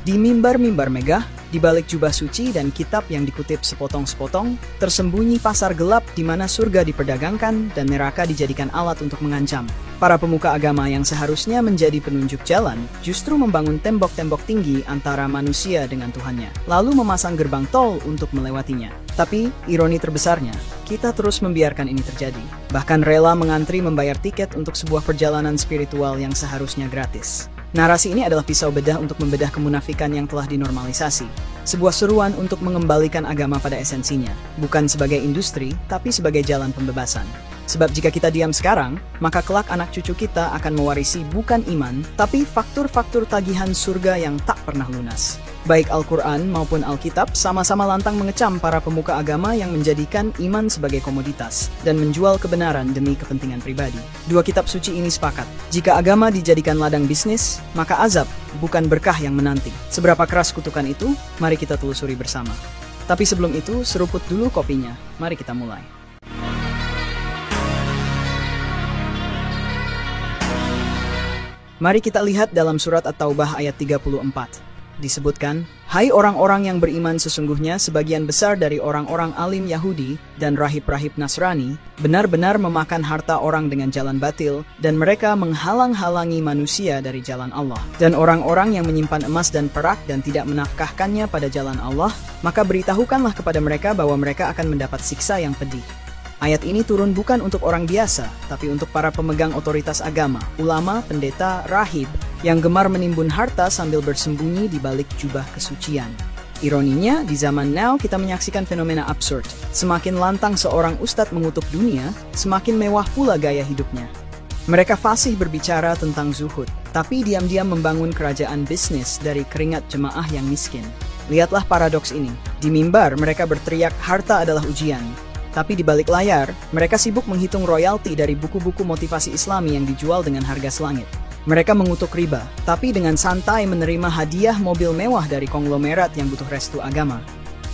Di mimbar-mimbar megah, di balik jubah suci dan kitab yang dikutip sepotong-sepotong, tersembunyi pasar gelap di mana surga diperdagangkan dan neraka dijadikan alat untuk mengancam. Para pemuka agama yang seharusnya menjadi penunjuk jalan, justru membangun tembok-tembok tinggi antara manusia dengan Tuhannya, lalu memasang gerbang tol untuk melewatinya. Tapi, ironi terbesarnya, kita terus membiarkan ini terjadi. Bahkan rela mengantri membayar tiket untuk sebuah perjalanan spiritual yang seharusnya gratis. Narasi ini adalah pisau bedah untuk membedah kemunafikan yang telah dinormalisasi. Sebuah seruan untuk mengembalikan agama pada esensinya, bukan sebagai industri, tapi sebagai jalan pembebasan. Sebab jika kita diam sekarang, maka kelak anak cucu kita akan mewarisi bukan iman, tapi faktur-faktur tagihan surga yang tak pernah lunas. Baik Al-Quran maupun Alkitab sama-sama lantang mengecam para pemuka agama yang menjadikan iman sebagai komoditas dan menjual kebenaran demi kepentingan pribadi. Dua kitab suci ini sepakat, jika agama dijadikan ladang bisnis, maka azab bukan berkah yang menanti. Seberapa keras kutukan itu, mari kita telusuri bersama. Tapi sebelum itu, seruput dulu kopinya. Mari kita mulai. Mari kita lihat dalam surat At-Taubah ayat 34. Disebutkan, "Hai orang-orang yang beriman, sesungguhnya sebagian besar dari orang-orang alim Yahudi dan rahib-rahib Nasrani benar-benar memakan harta orang dengan jalan batil, dan mereka menghalang-halangi manusia dari jalan Allah. Dan orang-orang yang menyimpan emas dan perak dan tidak menafkahkannya pada jalan Allah, maka beritahukanlah kepada mereka bahwa mereka akan mendapat siksa yang pedih." Ayat ini turun bukan untuk orang biasa, tapi untuk para pemegang otoritas agama, ulama, pendeta, rahib, yang gemar menimbun harta sambil bersembunyi di balik jubah kesucian. Ironinya, di zaman now kita menyaksikan fenomena absurd. Semakin lantang seorang ustadz mengutuk dunia, semakin mewah pula gaya hidupnya. Mereka fasih berbicara tentang zuhud, tapi diam-diam membangun kerajaan bisnis dari keringat jemaah yang miskin. Lihatlah paradoks ini. Di mimbar, mereka berteriak harta adalah ujian. Tapi di balik layar, mereka sibuk menghitung royalti dari buku-buku motivasi Islami yang dijual dengan harga selangit. Mereka mengutuk riba, tapi dengan santai menerima hadiah mobil mewah dari konglomerat yang butuh restu agama.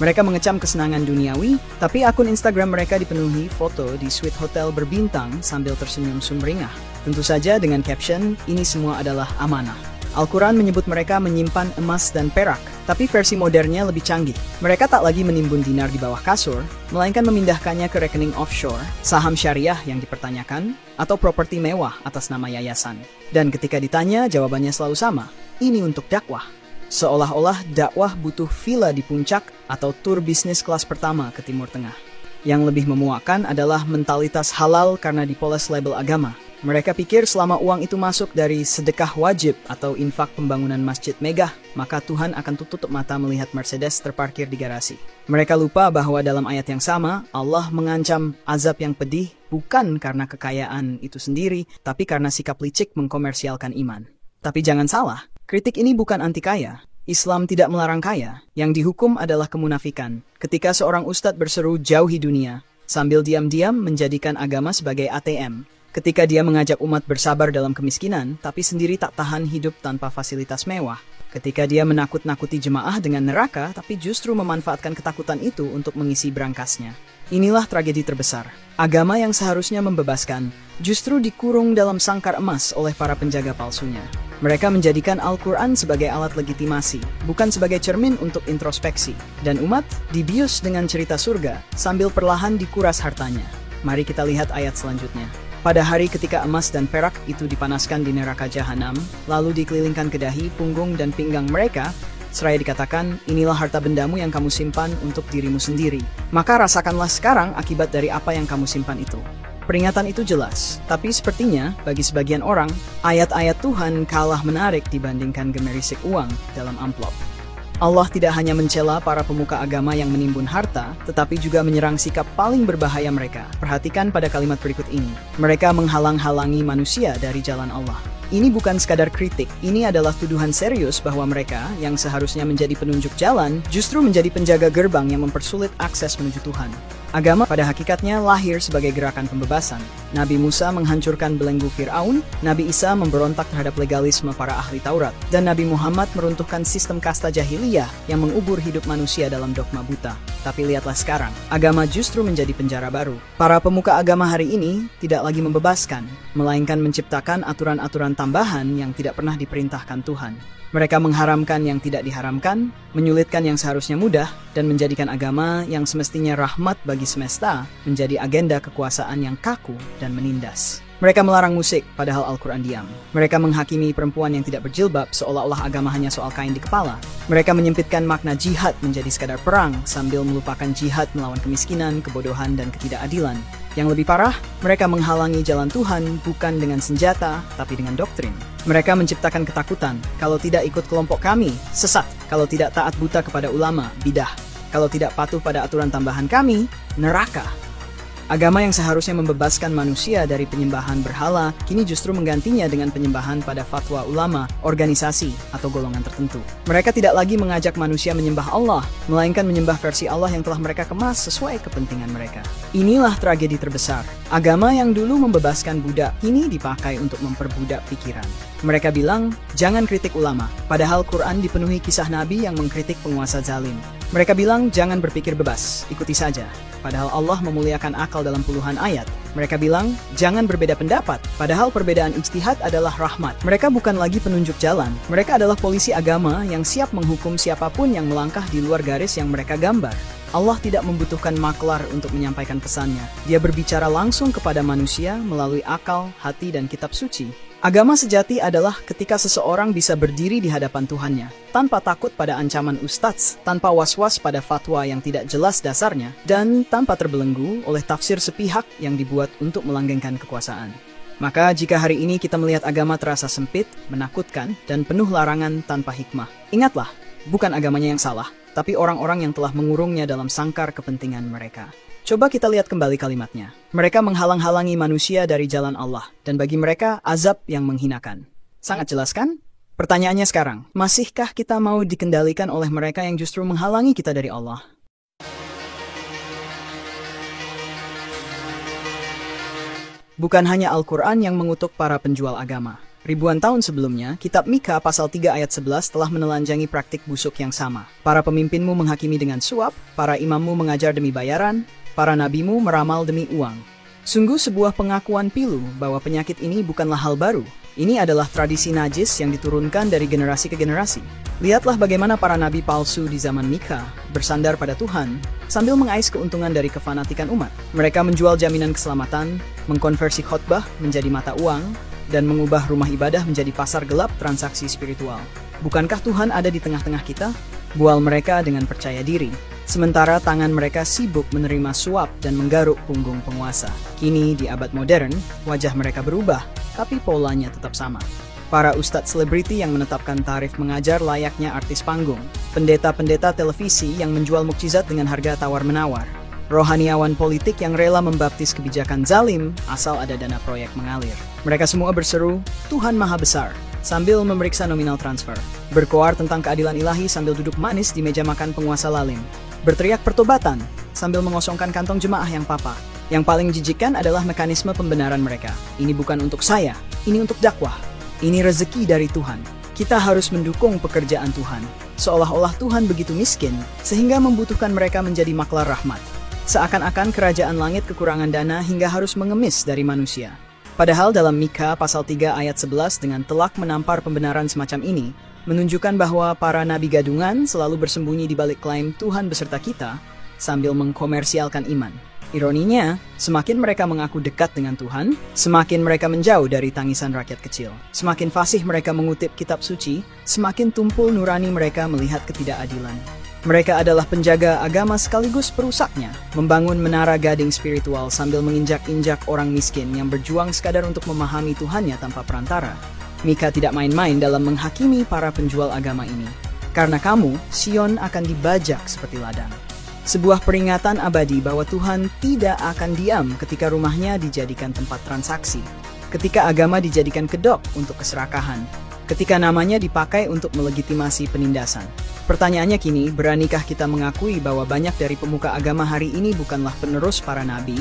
Mereka mengecam kesenangan duniawi, tapi akun Instagram mereka dipenuhi foto di suite hotel berbintang sambil tersenyum sumringah. Tentu saja dengan caption, "Ini semua adalah amanah." Al-Quran menyebut mereka menyimpan emas dan perak, tapi versi modernnya lebih canggih. Mereka tak lagi menimbun dinar di bawah kasur, melainkan memindahkannya ke rekening offshore, saham syariah yang dipertanyakan, atau properti mewah atas nama yayasan. Dan ketika ditanya, jawabannya selalu sama, ini untuk dakwah. Seolah-olah dakwah butuh villa di puncak atau tur bisnis kelas pertama ke Timur Tengah. Yang lebih memuakkan adalah mentalitas halal karena dipoles label agama. Mereka pikir selama uang itu masuk dari sedekah wajib atau infak pembangunan masjid megah, maka Tuhan akan tutup mata melihat Mercedes terparkir di garasi. Mereka lupa bahwa dalam ayat yang sama, Allah mengancam azab yang pedih bukan karena kekayaan itu sendiri, tapi karena sikap licik mengkomersialkan iman. Tapi jangan salah, kritik ini bukan anti kaya. Islam tidak melarang kaya, yang dihukum adalah kemunafikan. Ketika seorang ustadz berseru jauhi dunia, sambil diam-diam menjadikan agama sebagai ATM. Ketika dia mengajak umat bersabar dalam kemiskinan, tapi sendiri tak tahan hidup tanpa fasilitas mewah. Ketika dia menakut-nakuti jemaah dengan neraka, tapi justru memanfaatkan ketakutan itu untuk mengisi brankasnya. Inilah tragedi terbesar. Agama yang seharusnya membebaskan, justru dikurung dalam sangkar emas oleh para penjaga palsunya. Mereka menjadikan Al-Quran sebagai alat legitimasi, bukan sebagai cermin untuk introspeksi. Dan umat dibius dengan cerita surga, sambil perlahan dikuras hartanya. Mari kita lihat ayat selanjutnya. Pada hari ketika emas dan perak itu dipanaskan di neraka jahanam, lalu dikelilingkan ke dahi, punggung, dan pinggang mereka, seraya dikatakan, inilah harta bendamu yang kamu simpan untuk dirimu sendiri. Maka rasakanlah sekarang akibat dari apa yang kamu simpan itu. Peringatan itu jelas, tapi sepertinya bagi sebagian orang, ayat-ayat Tuhan kalah menarik dibandingkan gemerisik uang dalam amplop. Allah tidak hanya mencela para pemuka agama yang menimbun harta, tetapi juga menyerang sikap paling berbahaya mereka. Perhatikan pada kalimat berikut ini. Mereka menghalang-halangi manusia dari jalan Allah. Ini bukan sekadar kritik, ini adalah tuduhan serius bahwa mereka yang seharusnya menjadi penunjuk jalan, justru menjadi penjaga gerbang yang mempersulit akses menuju Tuhan. Agama pada hakikatnya lahir sebagai gerakan pembebasan. Nabi Musa menghancurkan belenggu Fir'aun, Nabi Isa memberontak terhadap legalisme para ahli Taurat, dan Nabi Muhammad meruntuhkan sistem kasta jahiliyah yang mengubur hidup manusia dalam dogma buta. Tapi lihatlah sekarang, agama justru menjadi penjara baru. Para pemuka agama hari ini tidak lagi membebaskan, melainkan menciptakan aturan-aturan tambahan yang tidak pernah diperintahkan Tuhan. Mereka mengharamkan yang tidak diharamkan, menyulitkan yang seharusnya mudah, dan menjadikan agama yang semestinya rahmat bagi semesta menjadi agenda kekuasaan yang kaku dan menindas. Mereka melarang musik, padahal Al-Quran diam. Mereka menghakimi perempuan yang tidak berjilbab seolah-olah agama hanya soal kain di kepala. Mereka menyempitkan makna jihad menjadi sekadar perang sambil melupakan jihad melawan kemiskinan, kebodohan, dan ketidakadilan. Yang lebih parah, mereka menghalangi jalan Tuhan bukan dengan senjata, tapi dengan doktrin. Mereka menciptakan ketakutan, kalau tidak ikut kelompok kami, sesat. Kalau tidak taat buta kepada ulama, bidah. Kalau tidak patuh pada aturan tambahan kami, neraka. Agama yang seharusnya membebaskan manusia dari penyembahan berhala, kini justru menggantinya dengan penyembahan pada fatwa ulama, organisasi, atau golongan tertentu. Mereka tidak lagi mengajak manusia menyembah Allah, melainkan menyembah versi Allah yang telah mereka kemas sesuai kepentingan mereka. Inilah tragedi terbesar. Agama yang dulu membebaskan budak, kini dipakai untuk memperbudak pikiran. Mereka bilang, jangan kritik ulama, padahal Quran dipenuhi kisah Nabi yang mengkritik penguasa zalim. Mereka bilang, jangan berpikir bebas, ikuti saja. Padahal Allah memuliakan akal dalam puluhan ayat. Mereka bilang, jangan berbeda pendapat, padahal perbedaan ijtihad adalah rahmat. Mereka bukan lagi penunjuk jalan, mereka adalah polisi agama yang siap menghukum siapapun yang melangkah di luar garis yang mereka gambar. Allah tidak membutuhkan maklar untuk menyampaikan pesannya. Dia berbicara langsung kepada manusia melalui akal, hati, dan kitab suci. Agama sejati adalah ketika seseorang bisa berdiri di hadapan Tuhannya, tanpa takut pada ancaman ustadz, tanpa was-was pada fatwa yang tidak jelas dasarnya, dan tanpa terbelenggu oleh tafsir sepihak yang dibuat untuk melanggengkan kekuasaan. Maka jika hari ini kita melihat agama terasa sempit, menakutkan, dan penuh larangan tanpa hikmah, ingatlah, bukan agamanya yang salah, tapi orang-orang yang telah mengurungnya dalam sangkar kepentingan mereka. Coba kita lihat kembali kalimatnya. Mereka menghalang-halangi manusia dari jalan Allah, dan bagi mereka azab yang menghinakan. Sangat jelas kan? Pertanyaannya sekarang, masihkah kita mau dikendalikan oleh mereka yang justru menghalangi kita dari Allah? Bukan hanya Al-Quran yang mengutuk para penjual agama. Ribuan tahun sebelumnya, kitab Mika pasal 3 ayat 11 telah menelanjangi praktik busuk yang sama. Para pemimpinmu menghakimi dengan suap, para imammu mengajar demi bayaran, para nabimu meramal demi uang. Sungguh sebuah pengakuan pilu bahwa penyakit ini bukanlah hal baru. Ini adalah tradisi najis yang diturunkan dari generasi ke generasi. Lihatlah bagaimana para nabi palsu di zaman Mika bersandar pada Tuhan sambil mengais keuntungan dari kefanatikan umat. Mereka menjual jaminan keselamatan, mengkonversi khotbah menjadi mata uang, dan mengubah rumah ibadah menjadi pasar gelap transaksi spiritual. Bukankah Tuhan ada di tengah-tengah kita? Bual mereka dengan percaya diri. Sementara tangan mereka sibuk menerima suap dan menggaruk punggung penguasa. Kini di abad modern, wajah mereka berubah, tapi polanya tetap sama. Para ustadz selebriti yang menetapkan tarif mengajar layaknya artis panggung. Pendeta-pendeta televisi yang menjual mukjizat dengan harga tawar-menawar. Rohaniawan politik yang rela membaptis kebijakan zalim asal ada dana proyek mengalir. Mereka semua berseru, Tuhan Maha Besar, sambil memeriksa nominal transfer. Berkoar tentang keadilan ilahi sambil duduk manis di meja makan penguasa lalim. Berteriak pertobatan sambil mengosongkan kantong jemaah yang papa. Yang paling menjijikkan adalah mekanisme pembenaran mereka. Ini bukan untuk saya, ini untuk dakwah. Ini rezeki dari Tuhan. Kita harus mendukung pekerjaan Tuhan. Seolah-olah Tuhan begitu miskin, sehingga membutuhkan mereka menjadi maklar rahmat. Seakan-akan kerajaan langit kekurangan dana hingga harus mengemis dari manusia. Padahal dalam Mika pasal 3 ayat 11 dengan telak menampar pembenaran semacam ini, menunjukkan bahwa para nabi gadungan selalu bersembunyi di balik klaim Tuhan beserta kita, sambil mengkomersialkan iman. Ironinya, semakin mereka mengaku dekat dengan Tuhan, semakin mereka menjauh dari tangisan rakyat kecil. Semakin fasih mereka mengutip kitab suci, semakin tumpul nurani mereka melihat ketidakadilan. Mereka adalah penjaga agama sekaligus perusaknya, membangun menara gading spiritual sambil menginjak-injak orang miskin yang berjuang sekadar untuk memahami Tuhannya tanpa perantara. Mika tidak main-main dalam menghakimi para penjual agama ini. Karena kamu, Sion akan dibajak seperti ladang. Sebuah peringatan abadi bahwa Tuhan tidak akan diam ketika rumahnya dijadikan tempat transaksi, ketika agama dijadikan kedok untuk keserakahan, ketika namanya dipakai untuk melegitimasi penindasan. Pertanyaannya kini, beranikah kita mengakui bahwa banyak dari pemuka agama hari ini bukanlah penerus para nabi,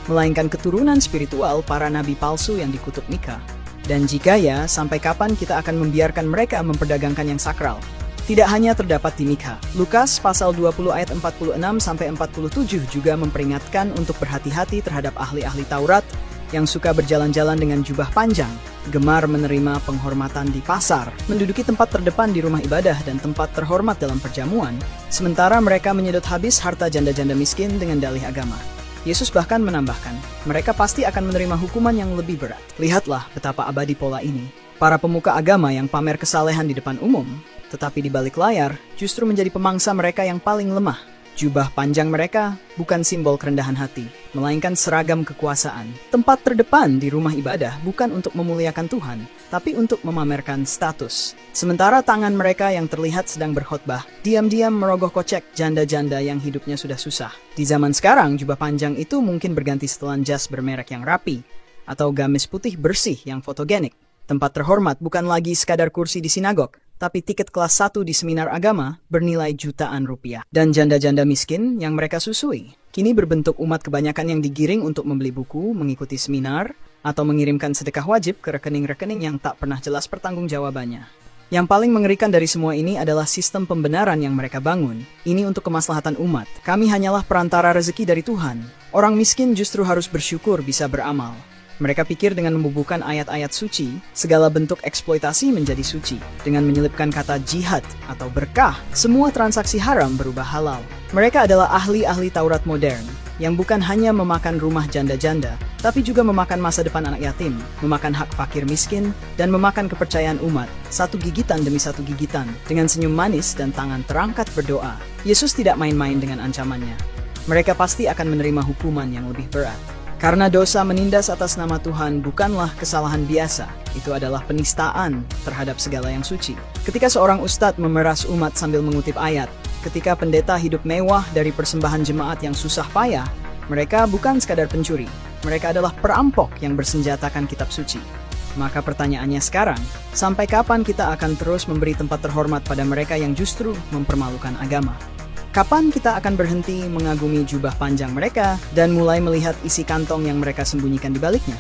melainkan keturunan spiritual para nabi palsu yang dikutuk Mika? Dan jika ya, sampai kapan kita akan membiarkan mereka memperdagangkan yang sakral? Tidak hanya terdapat di Mika, Lukas pasal 20 ayat 46-47 juga memperingatkan untuk berhati-hati terhadap ahli-ahli Taurat yang suka berjalan-jalan dengan jubah panjang, gemar menerima penghormatan di pasar, menduduki tempat terdepan di rumah ibadah dan tempat terhormat dalam perjamuan, sementara mereka menyedot habis harta janda-janda miskin dengan dalih agama. Yesus bahkan menambahkan, mereka pasti akan menerima hukuman yang lebih berat. Lihatlah betapa abadi pola ini. Para pemuka agama yang pamer kesalehan di depan umum, tetapi di balik layar justru menjadi pemangsa mereka yang paling lemah. Jubah panjang mereka bukan simbol kerendahan hati, melainkan seragam kekuasaan. Tempat terdepan di rumah ibadah bukan untuk memuliakan Tuhan, tapi untuk memamerkan status. Sementara tangan mereka yang terlihat sedang berkhotbah, diam-diam merogoh kocek janda-janda yang hidupnya sudah susah. Di zaman sekarang, jubah panjang itu mungkin berganti setelan jas bermerek yang rapi, atau gamis putih bersih yang fotogenik. Tempat terhormat bukan lagi sekadar kursi di sinagog, tapi tiket kelas 1 di seminar agama bernilai jutaan rupiah. Dan janda-janda miskin yang mereka susui, kini berbentuk umat kebanyakan yang digiring untuk membeli buku, mengikuti seminar, atau mengirimkan sedekah wajib ke rekening-rekening yang tak pernah jelas pertanggungjawabannya. Yang paling mengerikan dari semua ini adalah sistem pembenaran yang mereka bangun. Ini untuk kemaslahatan umat. Kami hanyalah perantara rezeki dari Tuhan. Orang miskin justru harus bersyukur bisa beramal. Mereka pikir dengan membubuhkan ayat-ayat suci, segala bentuk eksploitasi menjadi suci. Dengan menyelipkan kata jihad atau berkah, semua transaksi haram berubah halal. Mereka adalah ahli-ahli Taurat modern, yang bukan hanya memakan rumah janda-janda, tapi juga memakan masa depan anak yatim, memakan hak fakir miskin, dan memakan kepercayaan umat, satu gigitan demi satu gigitan, dengan senyum manis dan tangan terangkat berdoa. Yesus tidak main-main dengan ancamannya. Mereka pasti akan menerima hukuman yang lebih berat. Karena dosa menindas atas nama Tuhan bukanlah kesalahan biasa, itu adalah penistaan terhadap segala yang suci. Ketika seorang ustadz memeras umat sambil mengutip ayat, ketika pendeta hidup mewah dari persembahan jemaat yang susah payah, mereka bukan sekadar pencuri, mereka adalah perampok yang bersenjatakan kitab suci. Maka pertanyaannya sekarang, sampai kapan kita akan terus memberi tempat terhormat pada mereka yang justru mempermalukan agama? Kapan kita akan berhenti mengagumi jubah panjang mereka dan mulai melihat isi kantong yang mereka sembunyikan di baliknya?